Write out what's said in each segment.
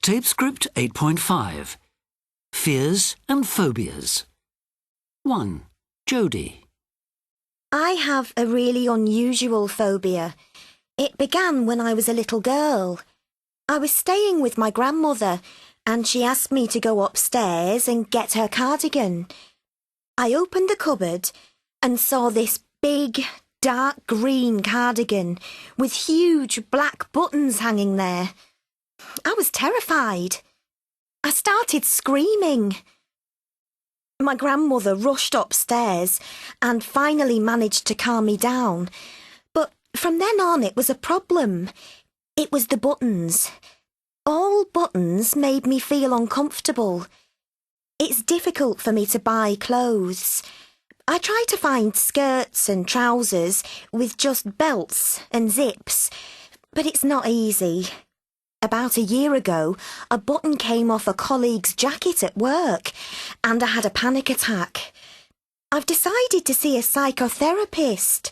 Tape script 8.5. Fears and phobias. 1. Jodie. I have a really unusual phobia. It began when I was a little girl. I was staying with my grandmother and she asked me to go upstairs and get her cardigan. I opened the cupboard and saw this big, dark green cardigan with huge black buttons hanging there. I was terrified. I started screaming. My grandmother rushed upstairs and finally managed to calm me down. But from then on it was a problem. It was the buttons. All buttons made me feel uncomfortable. It's difficult for me to buy clothes. I try to find skirts and trousers with just belts and zips, but it's not easy. About a year ago, a button came off a colleague's jacket at work, and I had a panic attack. I've decided to see a psychotherapist,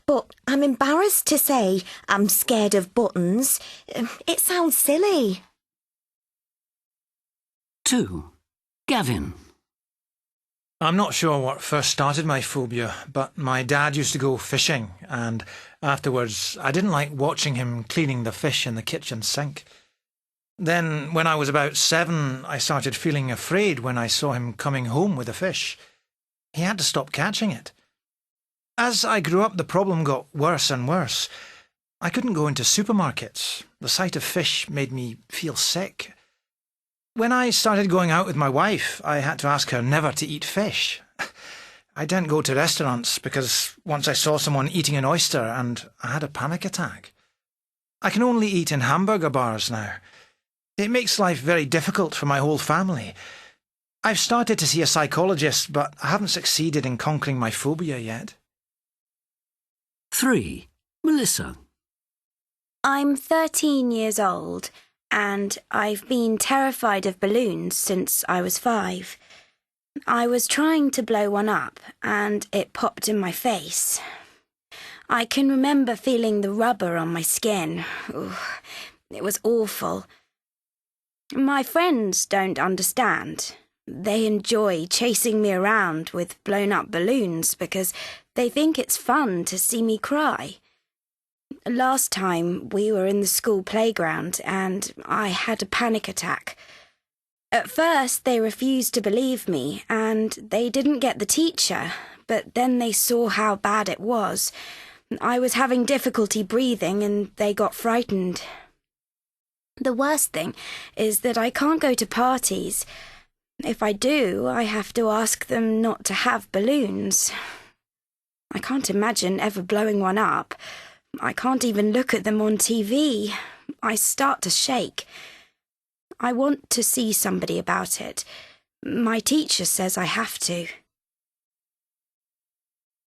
but I'm embarrassed to say I'm scared of buttons. It sounds silly. 2. Gavin. I'm not sure what first started my phobia, but my dad used to go fishing, and afterwards I didn't like watching him cleaning the fish in the kitchen sink. Then, when I was about 7, I started feeling afraid when I saw him coming home with a fish. He had to stop catching it. As I grew up, the problem got worse and worse. I couldn't go into supermarkets. The sight of fish made me feel sick. When I started going out with my wife, I had to ask her never to eat fish. I didn't go to restaurants because once I saw someone eating an oyster and I had a panic attack. I can only eat in hamburger bars now. It makes life very difficult for my whole family. I've started to see a psychologist, but I haven't succeeded in conquering my phobia yet. 3. Melissa. I'm 13 years old and I've been terrified of balloons since I was 5. I was trying to blow one up and it popped in my face. I can remember feeling the rubber on my skin. Ooh, it was awful. My friends don't understand. They enjoy chasing me around with blown-up balloons because they think it's fun to see me cry. Last time we were in the school playground and I had a panic attack. At first they refused to believe me and they didn't get the teacher, but then they saw how bad it was. I was having difficulty breathing and they got frightened. The worst thing is that I can't go to parties. If I do, I have to ask them not to have balloons. I can't imagine ever blowing one up. I can't even look at them on TV. I start to shake. I want to see somebody about it. My teacher says I have to.